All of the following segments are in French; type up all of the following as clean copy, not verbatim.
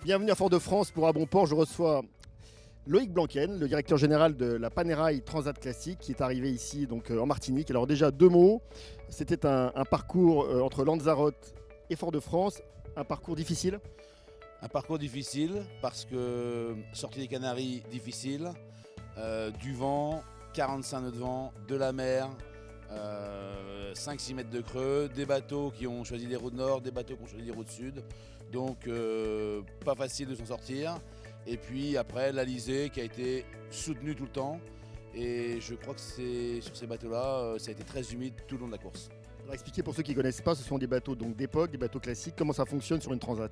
Bienvenue à Fort-de-France pour À Bon Port. Je reçois Loïc Blanquen, le directeur général de la Panerai Transat Classique, qui est arrivé ici donc, en Martinique. Alors déjà, deux mots. C'était un parcours entre Lanzarote et Fort-de-France. Un parcours difficile. Un parcours difficile parce que sortie des Canaries, difficile. Du vent, 45 nœuds de vent, de la mer, 5-6 mètres de creux, des bateaux qui ont choisi les routes nord, des bateaux qui ont choisi les routes sud. Donc pas facile de s'en sortir. Et puis après l'Alizé qui a été soutenue tout le temps. Et je crois que sur ces bateaux-là, ça a été très humide tout le long de la course. Alors expliquez pour ceux qui ne connaissent pas, ce sont des bateaux donc d'époque, des bateaux classiques. Comment ça fonctionne sur une transat?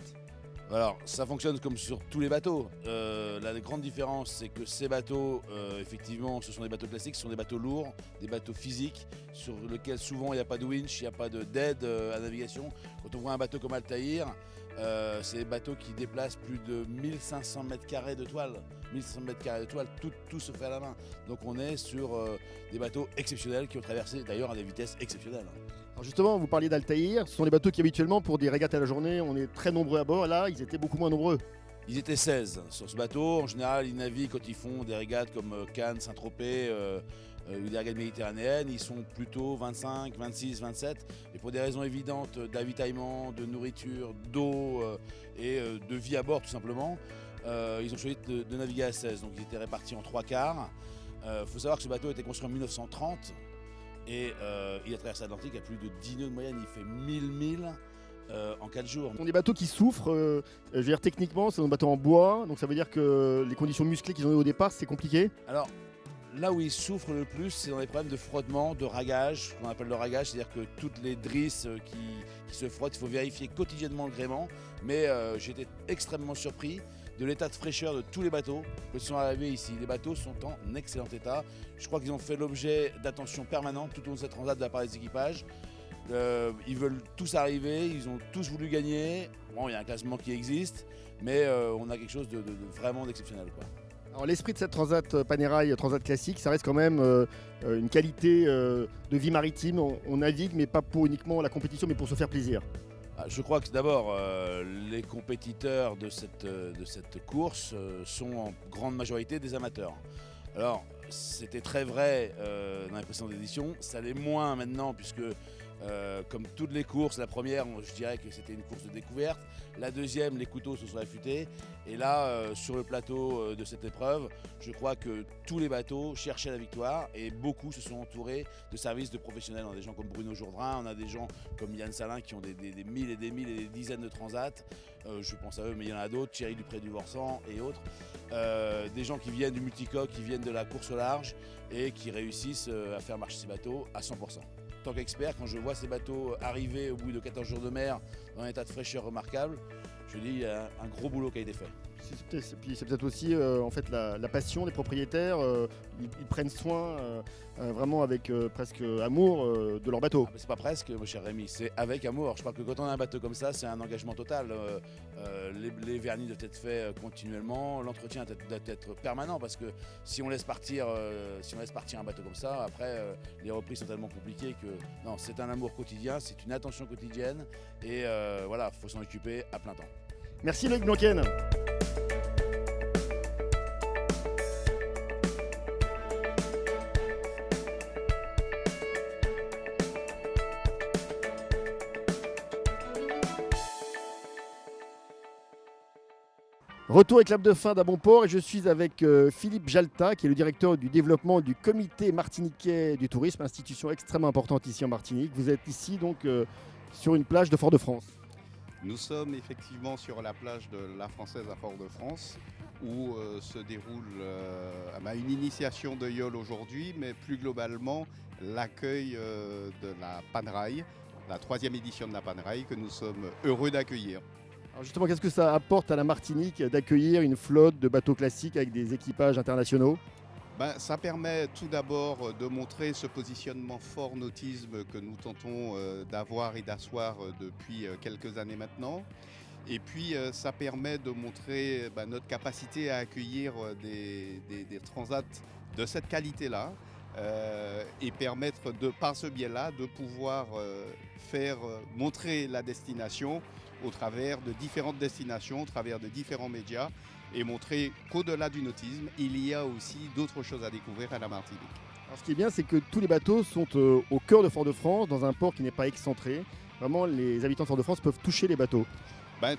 Alors ça fonctionne comme sur tous les bateaux. La grande différence c'est que ces bateaux, effectivement, ce sont des bateaux classiques, ce sont des bateaux lourds, des bateaux physiques sur lesquels souvent il n'y a pas de winch, il n'y a pas d'aide à navigation. Quand on voit un bateau comme Altaïr, c'est des bateaux qui déplacent plus de 1500 mètres carrés de toile. 1500 mètres carrés de toile, tout se fait à la main. Donc on est sur des bateaux exceptionnels qui ont traversé d'ailleurs à des vitesses exceptionnelles. Alors justement, vous parliez d'Altaïr. Ce sont des bateaux qui habituellement pour des régates à la journée, on est très nombreux à bord. Là, ils étaient beaucoup moins nombreux. Ils étaient 16 sur ce bateau. En général, ils naviguent quand ils font des régates comme Cannes, Saint-Tropez, ou des régates méditerranéennes. Ils sont plutôt 25, 26, 27. Et pour des raisons évidentes d'avitaillement, de nourriture, d'eau et de vie à bord tout simplement, ils ont choisi de naviguer à 16. Donc ils étaient répartis en 3 quarts. Faut savoir que ce bateau a été construit en 1930 et il a traversé l'Atlantique à plus de 10 nœuds de moyenne. Il fait 1000 milles en 4 jours. Ce sont des bateaux qui souffrent, je veux dire techniquement, c'est un bateau en bois, donc ça veut dire que les conditions musclées qu'ils ont eues au départ, c'est compliqué. Alors, là où ils souffrent le plus, c'est dans les problèmes de frottement, de ragage, qu'on appelle le ragage, c'est-à-dire que toutes les drisses qui se frottent, il faut vérifier quotidiennement le gréement. Mais j'ai été extrêmement surpris de l'état de fraîcheur de tous les bateaux qui sont arrivés ici. Les bateaux sont en excellent état. Je crois qu'ils ont fait l'objet d'attention permanente tout au long de cette transat de la part des équipages. Ils veulent tous arriver, ils ont tous voulu gagner. Bon, il y a un classement qui existe, mais on a quelque chose de vraiment d'exceptionnel, quoi. Alors l'esprit de cette transat Panerai Transat Classique, ça reste quand même une qualité de vie maritime. On navigue, mais pas pour uniquement la compétition, mais pour se faire plaisir. Je crois que d'abord, les compétiteurs de cette course sont en grande majorité des amateurs. Alors, c'était très vrai dans les précédentes éditions, ça l'est moins maintenant puisque comme toutes les courses, la première, je dirais que c'était une course de découverte. La deuxième, les couteaux se sont affûtés. Et là, sur le plateau de cette épreuve, je crois que tous les bateaux cherchaient la victoire et beaucoup se sont entourés de services de professionnels. On a des gens comme Bruno Jourdain, on a des gens comme Yann Salin qui ont des milles et des milles et des dizaines de transats. Je pense à eux, mais il y en a d'autres, Thierry Dupré-Duvorsan et autres. Des gens qui viennent du multicoque, qui viennent de la course au large et qui réussissent à faire marcher ces bateaux à 100%. En tant qu'expert, quand je vois ces bateaux arriver au bout de 14 jours de mer dans un état de fraîcheur remarquable, je dis qu'il y a un gros boulot qui a été fait. Puis c'est peut-être aussi en fait, la passion des propriétaires. Ils prennent soin vraiment avec presque amour de leur bateau. C'est pas presque, mon cher Rémi, c'est avec amour. Je crois que quand on a un bateau comme ça, c'est un engagement total. Les vernis doivent être faits continuellement, l'entretien doit être permanent parce que si on laisse partir un bateau comme ça, après les reprises sont tellement compliquées que non, c'est un amour quotidien, c'est une attention quotidienne et voilà, il faut s'en occuper à plein temps. Merci Loïc Blanquen. Retour avec clap de fin d'À Bon Port et je suis avec Philippe Jalta qui est le directeur du développement du comité martiniquais du tourisme, institution extrêmement importante ici en Martinique. Vous êtes ici donc sur une plage de Fort-de-France. Nous sommes effectivement sur la plage de La Française à Fort-de-France. où se déroule une initiation de YOL aujourd'hui, mais plus globalement l'accueil de la Panerai, la 3e édition de la Panerai que nous sommes heureux d'accueillir. Alors justement, qu'est-ce que ça apporte à la Martinique d'accueillir une flotte de bateaux classiques avec des équipages internationaux ? Ça permet tout d'abord de montrer ce positionnement fort nautisme que nous tentons d'avoir et d'asseoir depuis quelques années maintenant. Et puis ça permet de montrer notre capacité à accueillir des transats de cette qualité-là et permettre par ce biais-là de pouvoir faire montrer la destination au travers de différentes destinations, au travers de différents médias, et montrer qu'au-delà du nautisme, il y a aussi d'autres choses à découvrir à la Martinique. Alors, ce qui est bien, c'est que tous les bateaux sont au cœur de Fort-de-France, dans un port qui n'est pas excentré. Vraiment, les habitants de Fort-de-France peuvent toucher les bateaux.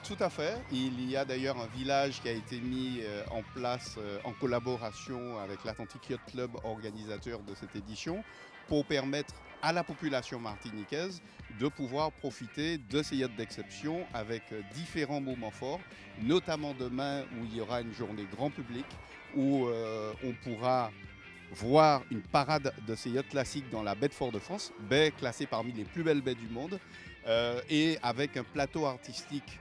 Tout à fait. Il y a d'ailleurs un village qui a été mis en place en collaboration avec l'Atlantic Yacht Club, organisateur de cette édition, pour permettre à la population martiniquaise de pouvoir profiter de ces yachts d'exception avec différents moments forts, notamment demain où il y aura une journée grand public, où on pourra voir une parade de ces yachts classiques dans la baie de Fort-de-France, baie classée parmi les plus belles baies du monde, et avec un plateau artistique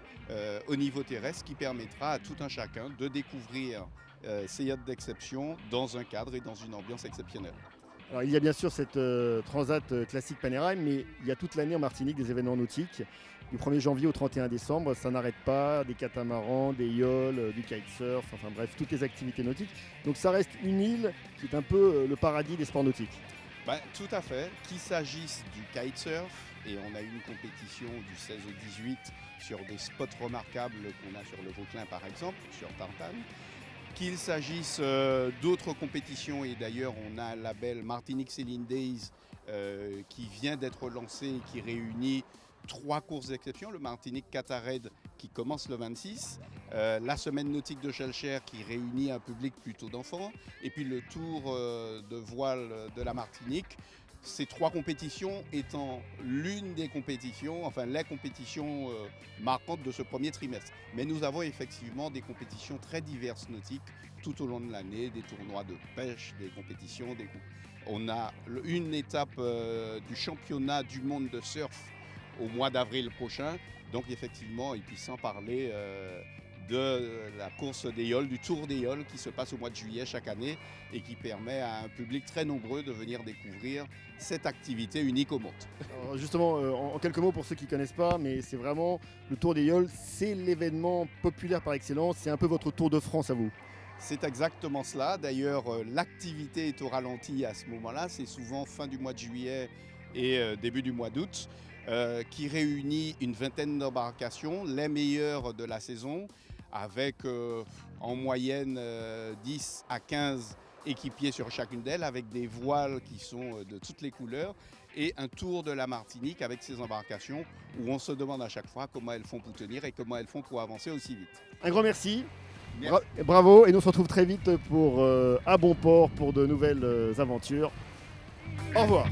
au niveau terrestre qui permettra à tout un chacun de découvrir ces yachts d'exception dans un cadre et dans une ambiance exceptionnelle. Alors, il y a bien sûr cette transat classique Panerai, mais il y a toute l'année en Martinique des événements nautiques. Du 1er janvier au 31 décembre, ça n'arrête pas, des catamarans, des yoles, du kitesurf, enfin bref, toutes les activités nautiques. Donc ça reste une île qui est un peu le paradis des sports nautiques. Tout à fait, qu'il s'agisse du kitesurf, et on a eu une compétition du 16 au 18 sur des spots remarquables qu'on a sur le Vauclin par exemple, sur Tartane. Qu'il s'agisse d'autres compétitions, et d'ailleurs on a un label Martinique Sailing Days qui vient d'être lancé et qui réunit 3 courses d'exception, le Martinique Catared qui commence le 26, la semaine nautique de Chelcher qui réunit un public plutôt d'enfants, et puis le tour de voile de la Martinique. Ces 3 compétitions étant l'une des compétitions, enfin les compétitions marquantes de ce premier trimestre. Mais nous avons effectivement des compétitions très diverses nautiques tout au long de l'année, des tournois de pêche, des compétitions. On a une étape du championnat du monde de surf au mois d'avril prochain. Donc effectivement, et puis sans parler de la course des yoles, du tour des yoles qui se passe au mois de juillet chaque année et qui permet à un public très nombreux de venir découvrir cette activité unique au monde. Alors justement, en quelques mots pour ceux qui ne connaissent pas, mais c'est vraiment le Tour des yoles, c'est l'événement populaire par excellence, c'est un peu votre Tour de France à vous. C'est exactement cela. D'ailleurs, l'activité est au ralenti à ce moment-là. C'est souvent fin du mois de juillet et début du mois d'août, qui réunit une vingtaine d'embarcations, les meilleures de la saison, avec en moyenne 10 à 15 équipiers sur chacune d'elles, avec des voiles qui sont de toutes les couleurs, et un tour de la Martinique avec ces embarcations où on se demande à chaque fois comment elles font pour tenir et comment elles font pour avancer aussi vite. Un grand merci. Bravo, et nous on se retrouve très vite pour à bon port pour de nouvelles aventures. Au revoir.